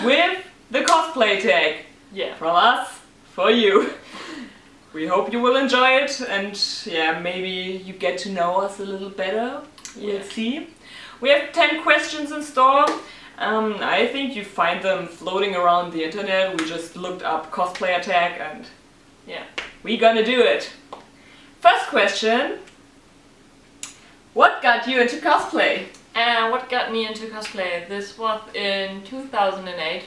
with the cosplay tag. Yeah. From us, for you. We hope you will enjoy it, and yeah, maybe you get to know us a little better. We'll see. We have 10 questions in store. I think you find them floating around the internet. We just looked up Cosplay Tag and yeah, we're gonna do it. First question. What got you into cosplay? What got me into cosplay? This was in 2008.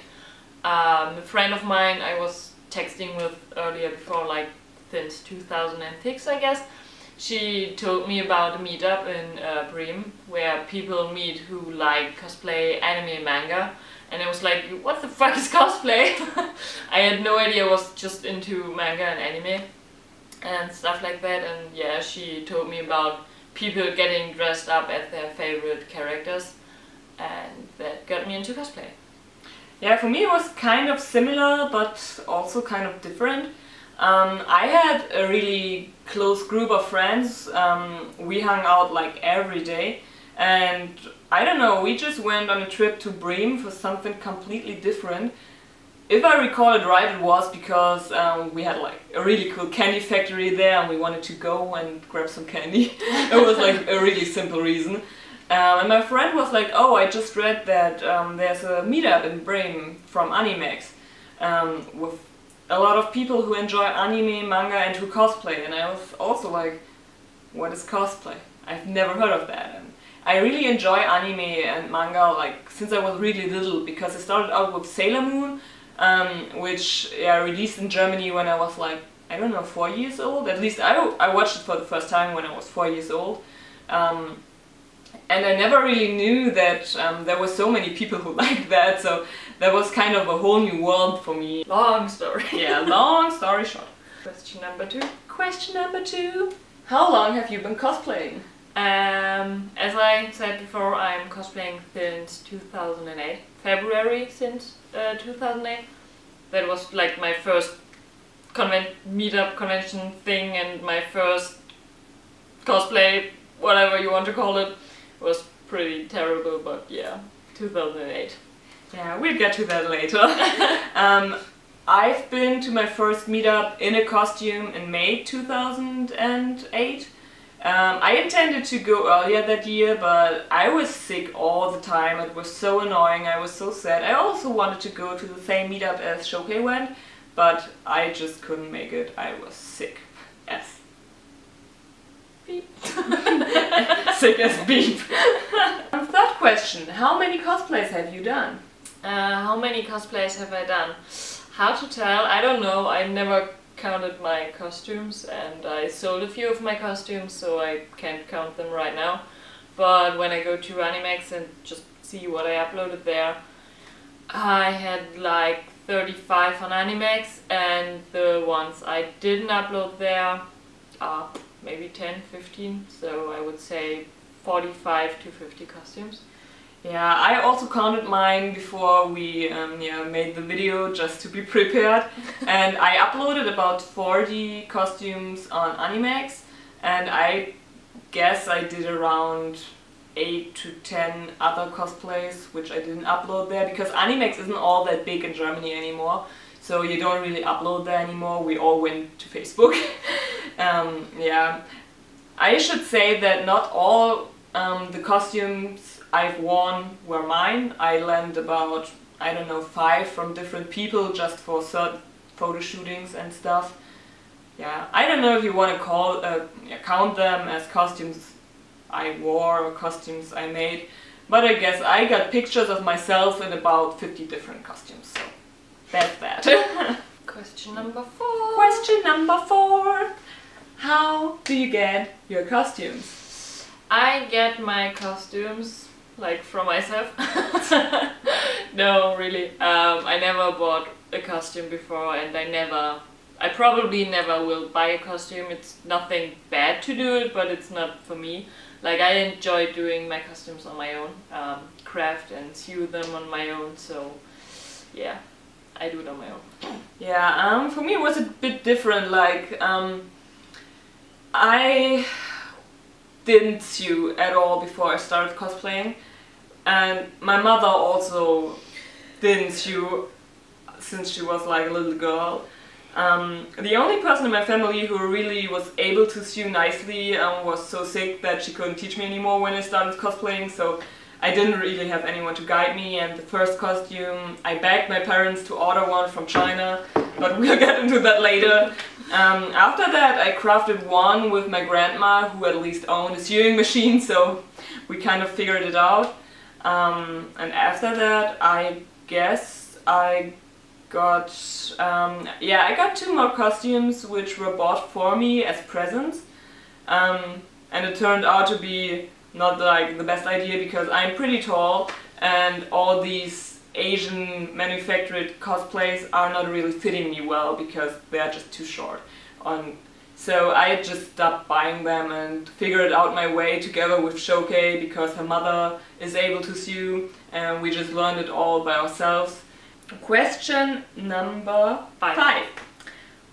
A friend of mine I was texting with earlier before, like since 2006 I guess. She told me about a meetup in Bremen where people meet who like cosplay, anime, and manga, and I was like, what the fuck is cosplay? I had no idea. I was just into manga and anime and stuff like that, and yeah, she told me about people getting dressed up as their favorite characters, and that got me into cosplay. Yeah, for me it was kind of similar but also kind of different. I had a really close group of friends. We hung out like every day, and I don't know, we just went on a trip to Bremen for something completely different. If I recall it right, it was because we had like a really cool candy factory there and we wanted to go and grab some candy. It was like a really simple reason. And my friend was like, oh, I just read that there's a meetup in Bremen from Animex with a lot of people who enjoy anime, manga and who cosplay, and I was also like, what is cosplay? I've never heard of that. And I really enjoy anime and manga like since I was really little, because I started out with Sailor Moon, which released in Germany when I was like, I don't know, 4 years old. At least I watched it for the first time when I was 4 years old. And I never really knew that there were so many people who liked that, so that was kind of a whole new world for me. Long story. Yeah, long story short. Question number 2. Question number 2. How long have you been cosplaying? As I said before, I'm cosplaying since 2008. February since 2008. That was like my first meetup convention thing, and my first cosplay, whatever you want to call it. Was pretty terrible, but yeah, 2008. Yeah, we'll get to that later. I've been to my first meetup in a costume in May 2008. I intended to go earlier that year, but I was sick all the time. It was so annoying, I was so sad. I also wanted to go to the same meetup as Showcase went, but I just couldn't make it. I was sick. Yes. Beep. Sick as beep. Third question, how many cosplays have you done? How many cosplays have I done? How to tell? I don't know. I never counted my costumes, and I sold a few of my costumes, so I can't count them right now. But when I go to Animex and just see what I uploaded there, I had like 35 on Animex, and the ones I didn't upload there are maybe 10, 15, so I would say 45 to 50 costumes. Yeah, I also counted mine before we made the video, just to be prepared. And I uploaded about 40 costumes on Animex, and I guess I did around 8 to 10 other cosplays, which I didn't upload there, because Animex isn't all that big in Germany anymore. So you don't really upload there anymore, we all went to Facebook. Yeah, I should say that not all the costumes I've worn were mine. I lent about, I don't know, 5 from different people just for certain photo shootings and stuff. Yeah, I don't know if you want to count them as costumes I wore or costumes I made, but I guess I got pictures of myself in about 50 different costumes, so that's that. Question number 4. Question number 4. How do you get your costumes? I get my costumes like from myself. No, really. I never bought a costume before, and I probably never will buy a costume. It's nothing bad to do it, but it's not for me. Like, I enjoy doing my costumes on my own, craft and sew them on my own, so yeah, I do it on my own. Yeah, for me it was a bit different. Like, I didn't sew at all before I started cosplaying, and my mother also thin since she was like a little girl. The only person in my family who really was able to sew nicely was so sick that she couldn't teach me anymore when I started cosplaying, so I didn't really have anyone to guide me. And the first costume, I begged my parents to order one from China, but we'll get into that later. After that I crafted one with my grandma, who at least owned a sewing machine, so we kind of figured it out. And after that I guess I got I got 2 more costumes which were bought for me as presents, and it turned out to be not like the best idea because I'm pretty tall and all these Asian manufactured cosplays are not really fitting me well because they are just too short. So I just stopped buying them and figured out my way together with Shokei because her mother is able to sew, and we just learned it all by ourselves. Question number 5.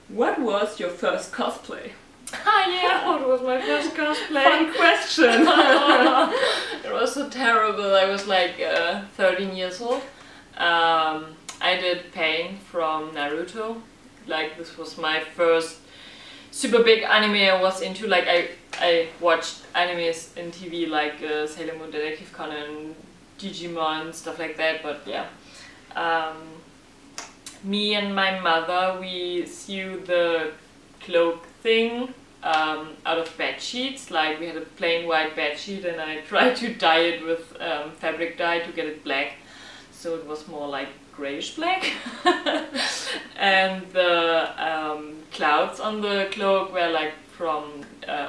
What was your first cosplay? What was my first cosplay? Fun question! It was so terrible. I was like 13 years old. I did Pain from Naruto. Like, this was my first super big anime I was into. Like, I watched animes in TV like Sailor Moon, Detective Conan, Digimon, stuff like that, but yeah. Me and my mother, we sewed the cloak thing out of bed sheets. Like, we had a plain white bed sheet and I tried to dye it with fabric dye to get it black, so it was more like grayish black. And the clouds on the cloak were like from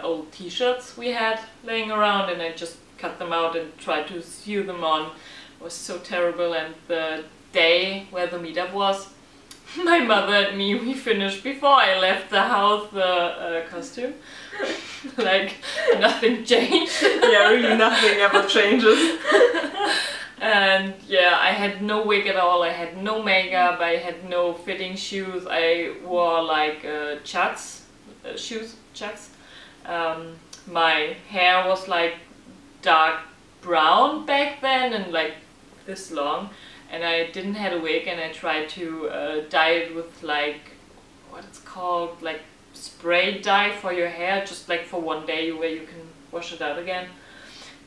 old t-shirts we had laying around, and I just cut them out and tried to sew them on. It was so terrible. And the day where the meetup was, my mother and me, we finished before I left the house the costume. Like, nothing changed. Yeah, really nothing ever changes. And yeah, I had no wig at all, I had no makeup, I had no fitting shoes, I wore like chucks. My hair was like dark brown back then and like this long, and I didn't have a wig, and I tried to dye it with like, what it's called, like spray dye for your hair, just like for one day where you can wash it out again.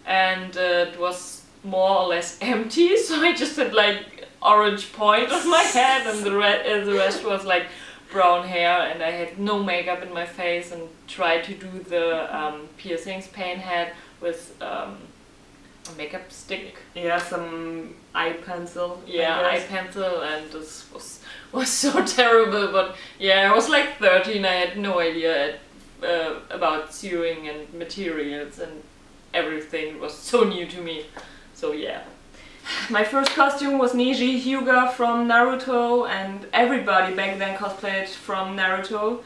And it was more or less empty, so I just had like orange point on my head, and the rest was like brown hair, and I had no makeup in my face, and tried to do the piercings Pain had with a makeup stick. Yeah, some eye pencil. Yeah, eye pencil, and this was so terrible. But yeah, I was like 13, I had no idea about sewing and materials and everything. It was so new to me. So yeah. My first costume was Neji Hyuga from Naruto, and everybody back then cosplayed from Naruto.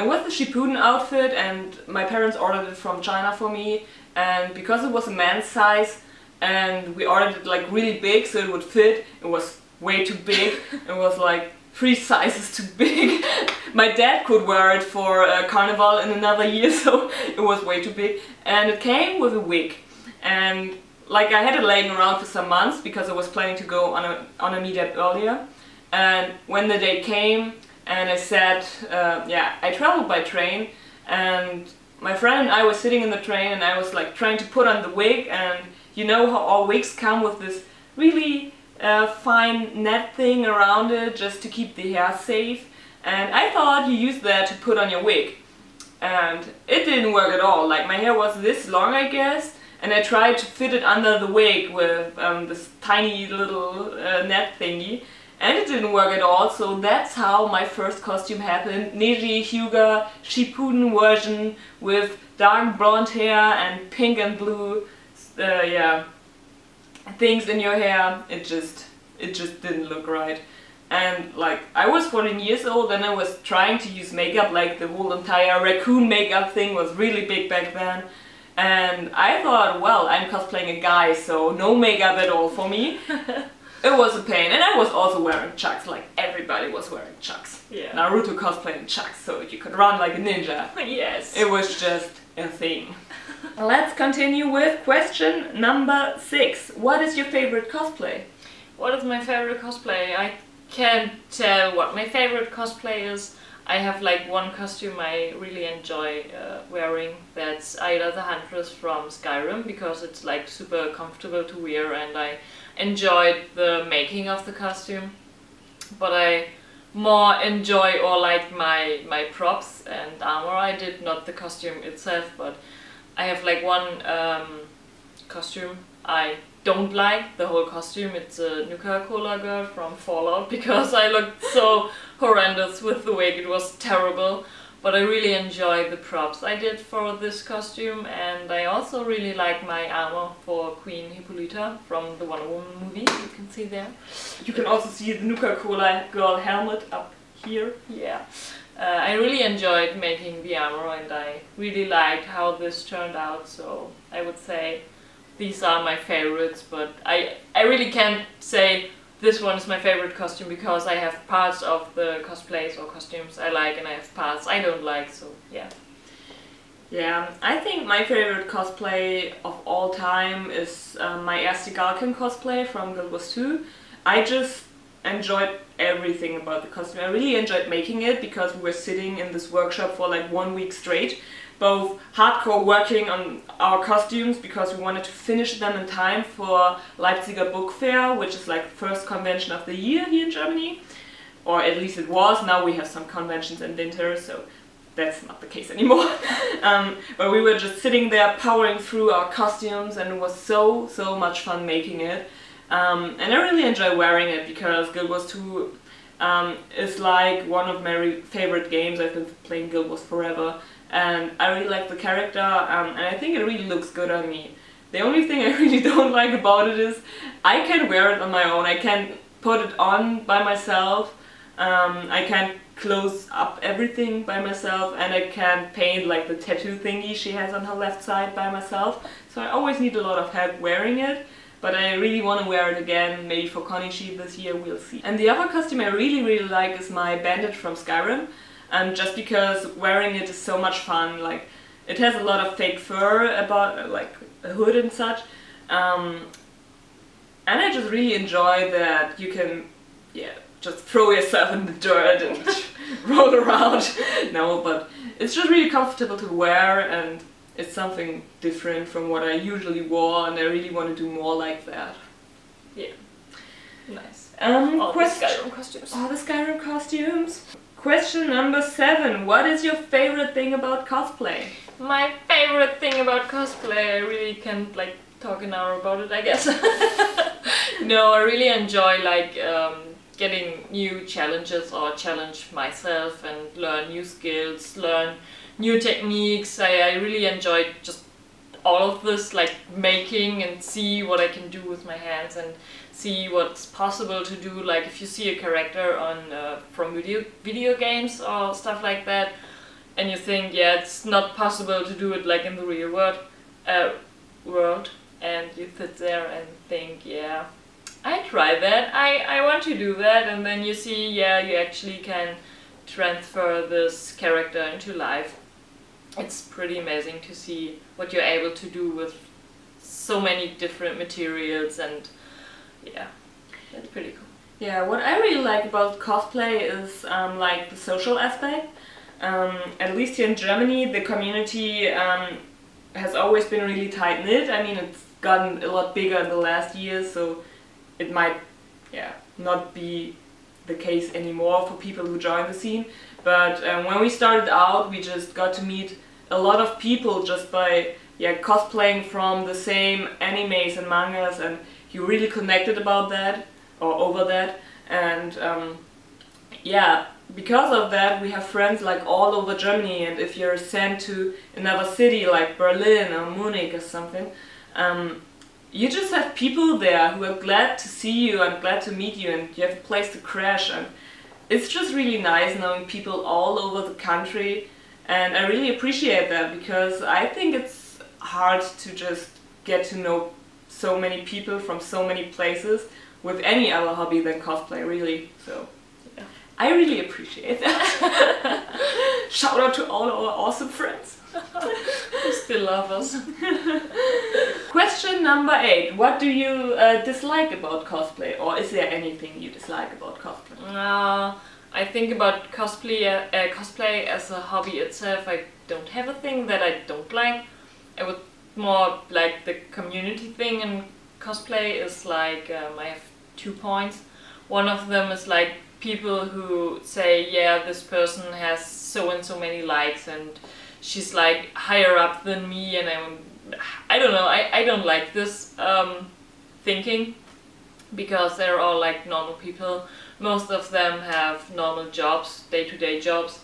It was the Shippuden outfit, and my parents ordered it from China for me, and because it was a man's size and we ordered it like really big so it would fit, it was way too big. It was like 3 sizes too big. My dad could wear it for a carnival in another year, so it was way too big. And it came with a wig, and like I had it laying around for some months because I was planning to go on a meetup earlier. And when the day came and I said, I traveled by train, and my friend and I were sitting in the train, and I was like trying to put on the wig, and you know how all wigs come with this really fine net thing around it just to keep the hair safe, and I thought you use that to put on your wig. And it didn't work at all. Like, my hair was this long, I guess, and I tried to fit it under the wig with this tiny little net thingy, and it didn't work at all. So that's how my first costume happened. Neji Hyuga Shippuden version with dark blonde hair and pink and blue things in your hair. It just didn't look right. And like, I was 14 years old and I was trying to use makeup, like the whole entire raccoon makeup thing was really big back then. And I thought, well, I'm cosplaying a guy, so no makeup at all for me. It was a pain, and I was also wearing chucks, like everybody was wearing chucks. Yeah. Naruto cosplaying chucks, so you could run like a ninja. Yes. It was just a thing. Let's continue with question number 6. What is your favorite cosplay? What is my favorite cosplay? I can't tell what my favorite cosplay is. I have like one costume I really enjoy wearing. That's Aida the Huntress from Skyrim, because it's like super comfortable to wear and I enjoyed the making of the costume. But I more enjoy or like my props and armor I did, not the costume itself, but I have like one costume I don't like, the whole costume. It's a Nuka-Cola girl from Fallout, because I looked so horrendous with the wig, it was terrible. But I really enjoy the props I did for this costume, and I also really like my armor for Queen Hippolyta from the Wonder Woman movie, you can see there. You can also see the Nuka-Cola girl helmet up here. Yeah. I really enjoyed making the armor and I really liked how this turned out, so I would say these are my favorites, but I really can't say this one is my favorite costume, because I have parts of the cosplays or costumes I like and I have parts I don't like, so yeah. Yeah, I think my favorite cosplay of all time is my erste Galken cosplay from Guild Wars 2. I just enjoyed everything about the costume. I really enjoyed making it, because we were sitting in this workshop for like 1 week straight, both hardcore working on our costumes because we wanted to finish them in time for Leipziger Book Fair, which is like the first convention of the year here in Germany, or at least it was. Now we have some conventions in winter, so that's not the case anymore. But we were just sitting there powering through our costumes, and it was so much fun making it. And I really enjoy wearing it, because Guild Wars 2 is like one of my favorite games. I've been playing Guild Wars forever, and I really like the character, and I think it really looks good on me. The only thing I really don't like about it is I can't wear it on my own. I can't put it on by myself. I can't close up everything by myself, and I can't paint like the tattoo thingy she has on her left side by myself. So I always need a lot of help wearing it. But I really want to wear it again, maybe for Konichi this year, we'll see. And the other costume I really like is my bandit from Skyrim. Just because wearing it is so much fun. Like, it has a lot of fake fur about, like a hood and such. And I just really enjoy that you can, just throw yourself in the dirt and roll around. No, but it's just really comfortable to wear, and it's something different from what I usually wore, and I really want to do more like that. Yeah. Nice. All the Skyrim costumes. All the Skyrim costumes. Question number 7. What is your favorite thing about cosplay? My favorite thing about cosplay, I really can't like talk an hour about it, I guess. No, I really enjoy like getting new challenges or challenge myself and learn new skills, learn new techniques. I really enjoyed just all of this, like making and see what I can do with my hands and see what's possible to do. Like if you see a character on from video games or stuff like that, and you think, yeah, it's not possible to do it like in the real world, and you sit there and think, yeah, I try that, I want to do that, and then you see, yeah, you actually can transfer this character into life. It's pretty amazing to see what you're able to do with so many different materials, and yeah, that's pretty cool. Yeah, what I really like about cosplay is like the social aspect. At least here in Germany, the community has always been really tight-knit. I mean, it's gotten a lot bigger in the last years, so it might not be the case anymore for people who join the scene. But when we started out, we just got to meet a lot of people just by cosplaying from the same animes and mangas, and you really connected about that or over that. And because of that, we have friends like all over Germany, and if you're sent to another city like Berlin or Munich or something, you just have people there who are glad to see you and glad to meet you, and you have a place to crash, and it's just really nice knowing people all over the country, and I really appreciate that, because I think it's hard to just get to know so many people from so many places with any other hobby than cosplay, really. So yeah, I really appreciate that. Shout out to all our awesome friends who still love us. Question number 8. What do you dislike about cosplay? Or is there anything you dislike about cosplay? I think about cosplay as a hobby itself. I don't have a thing that I don't like. I would more like the community thing in cosplay is like, I have 2 points. One of them is like people who say, yeah, this person has so and so many likes and she's like higher up than me, and I don't know, I don't like this thinking, because they're all like normal people. Most of them have normal jobs, day-to-day jobs,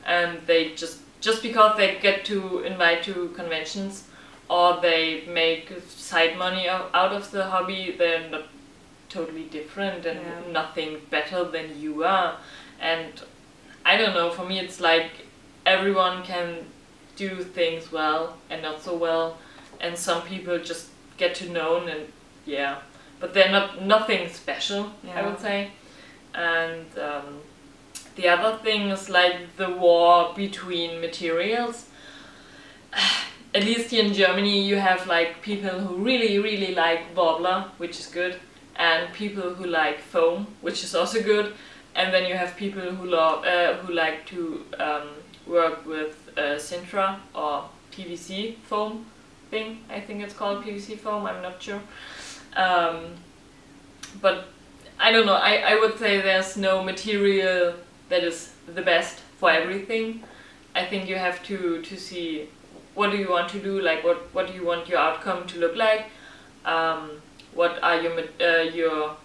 and they just because they get to invite to conventions or they make side money out of the hobby, they're not totally different and nothing better than you are. And I don't know, for me it's like everyone can do things well and not so well, and some people just get to know and but they're nothing special, I would say. And the other thing is like the war between materials. At least here in Germany you have like people who really like Wobbler, which is good, and people who like foam, which is also good, and then you have people who like to work with Sintra or PVC foam thing. I think it's called PVC foam, I'm not sure. But I don't know, I would say there's no material that is the best for everything. I think you have to see what do you want to do, like what do you want your outcome to look like, what are your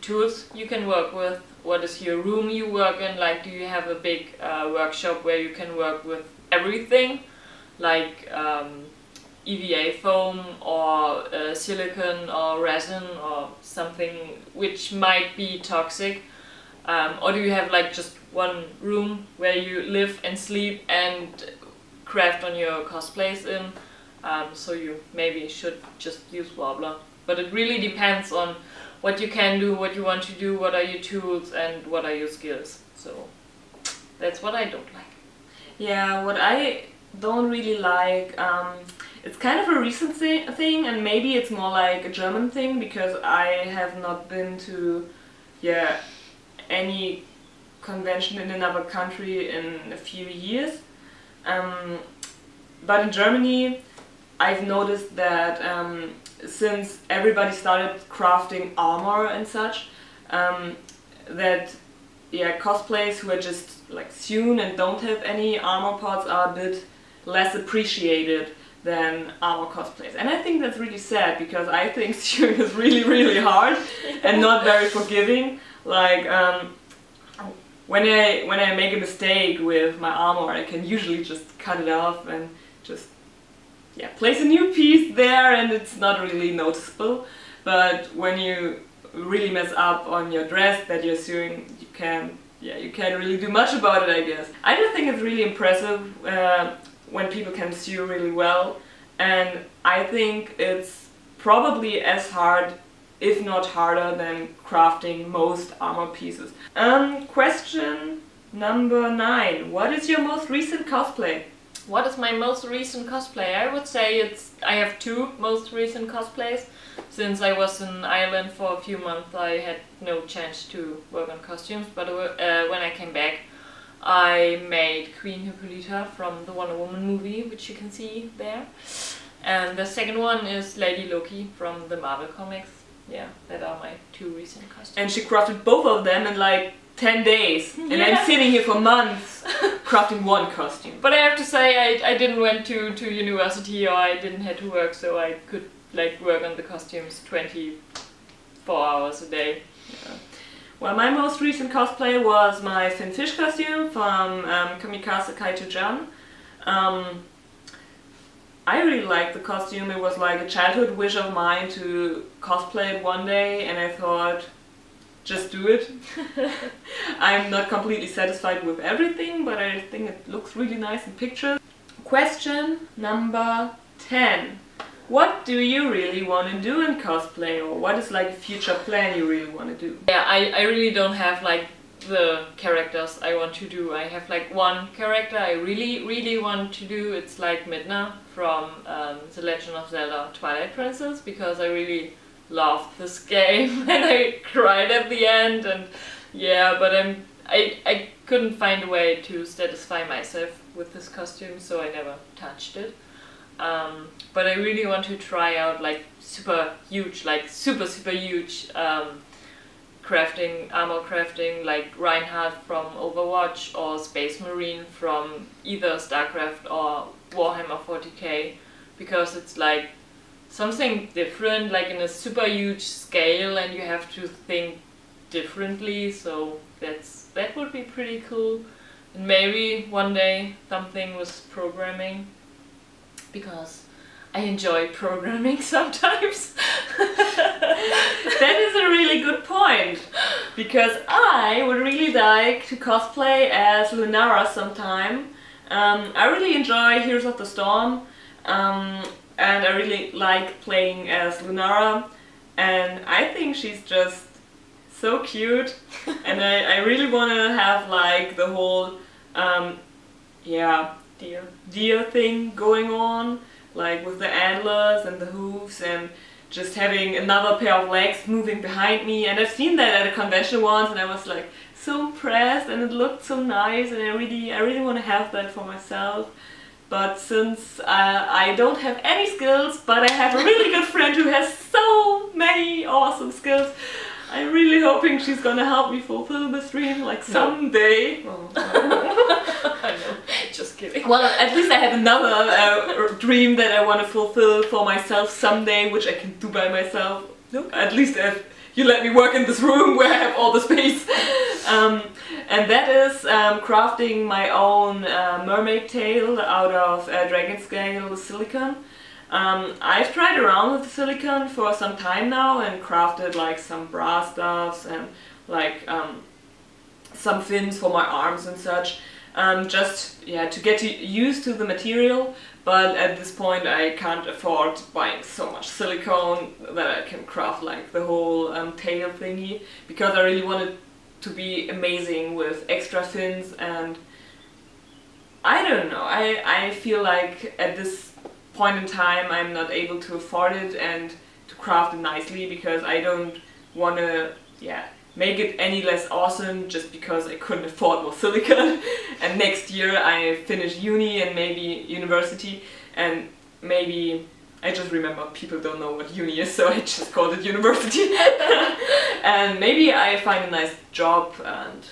tools you can work with, what is your room you work in, like do you have a big workshop where you can work with everything, like EVA foam or silicone or resin or something which might be toxic, or do you have like just one room where you live and sleep and craft on your cosplays in, so you maybe should just use Wobbler. But it really depends on what you can do, what you want to do, what are your tools and what are your skills. So that's what I don't like. Yeah, what I don't really like, it's kind of a recent thing, and maybe it's more like a German thing, because I have not been to any convention in another country in a few years. But in Germany I've noticed that since everybody started crafting armor and such, that cosplays who are just like sewn and don't have any armor parts are a bit less appreciated than armor cosplays. And I think that's really sad, because I think sewing is really hard and not very forgiving. Like when I make a mistake with my armor, I can usually just cut it off and just place a new piece there, and it's not really noticeable. But when you really mess up on your dress that you're sewing, you can't really do much about it, I guess. I just think it's really impressive when people can sew really well, and I think it's probably as hard, if not harder, than crafting most armor pieces. Question number 9. What is your most recent cosplay? What is my most recent cosplay? I would say I have 2 most recent cosplays. Since I was in Ireland for a few months, I had no chance to work on costumes, but when I came back, I made Queen Hippolyta from the Wonder Woman movie, which you can see there. And the second one is Lady Loki from the Marvel comics. Yeah, that are my 2 recent costumes. And she crafted both of them in like 10 days. And I'm sitting here for months crafting one costume. But I have to say, I didn't went to university, or I didn't have to work, so I could like work on the costumes 24 hours a day. Yeah. Well, my most recent cosplay was my Finn Fish costume from Kamikaze Kaito-Jan. I really liked the costume. It was like a childhood wish of mine to cosplay it one day, and I thought, just do it. I'm not completely satisfied with everything, but I think it looks really nice in pictures. Question number 10. What do you really want to do in cosplay, or what is like a future plan you really want to do? Yeah, I really don't have like the characters I want to do. I have like one character I really want to do. It's like Midna from The Legend of Zelda Twilight Princess, because I really loved this game and I cried at the end, and yeah, but I couldn't find a way to satisfy myself with this costume, so I never touched it. But I really want to try out like super huge armor crafting, like Reinhardt from Overwatch or Space Marine from either StarCraft or Warhammer 40k, because it's like something different, like in a super huge scale, and you have to think differently, so that would be pretty cool. And maybe one day something with programming, because I enjoy programming sometimes. That is a really good point, because I would really like to cosplay as Lunara sometime. I really enjoy Heroes of the Storm, and I really like playing as Lunara, and I think she's just so cute, and I really want to have like the whole deer thing going on, like with the antlers and the hooves, and just having another pair of legs moving behind me. And I've seen that at a convention once, and I was like so impressed, and it looked so nice, and I really want to have that for myself. But since I don't have any skills, but I have a really good friend who has so many awesome skills, I'm really hoping she's gonna help me fulfill this dream, like someday. Oh, I know, just kidding. Well, at least I have another dream that I want to fulfill for myself someday, which I can do by myself. At least if you let me work in this room where I have all the space. And that is crafting my own mermaid tail out of dragon scale silicone. I've tried around with the silicone for some time now and crafted like some bra stuffs and like some fins for my arms and such, just to get used to the material. But at this point I can't afford buying so much silicone that I can craft like the whole tail thingy, because I really want it to be amazing with extra fins. And I don't know, I feel like at this point in time I'm not able to afford it and to craft it nicely, because I don't want to make it any less awesome just because I couldn't afford more silicone. And next year I finish uni and maybe university, and maybe I just remember people don't know what uni is, so I just called it university. And maybe I find a nice job, and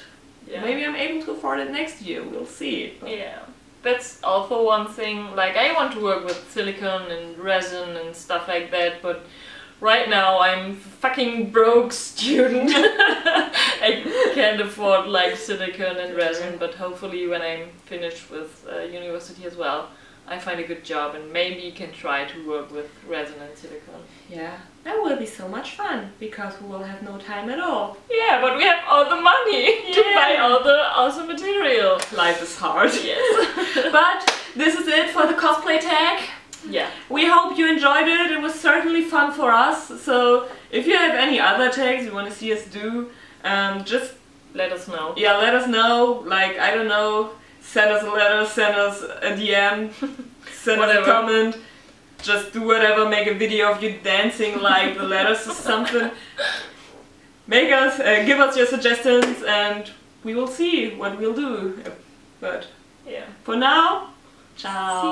maybe I'm able to afford it next year, we'll see. But yeah. That's also one thing, like I want to work with silicone and resin and stuff like that, but right now I'm a fucking broke student. I can't afford like silicone and resin, but hopefully when I'm finished with university as well, I find a good job and maybe can try to work with resin and silicone. Yeah, that will be so much fun, because we will have no time at all. Yeah, but we have all the money to buy all the awesome material. Life is hard. Yes. But this is it for the cosplay tag. Yeah. We hope you enjoyed it. It was certainly fun for us. So if you have any other tags you want to see us do, just let us know. Yeah, let us know. Like, I don't know, send us a letter, send us a DM, send us a comment. Just do whatever, make a video of you dancing like the letters or something. Make us, give us your suggestions, and we will see what we'll do. But yeah, for now, ciao.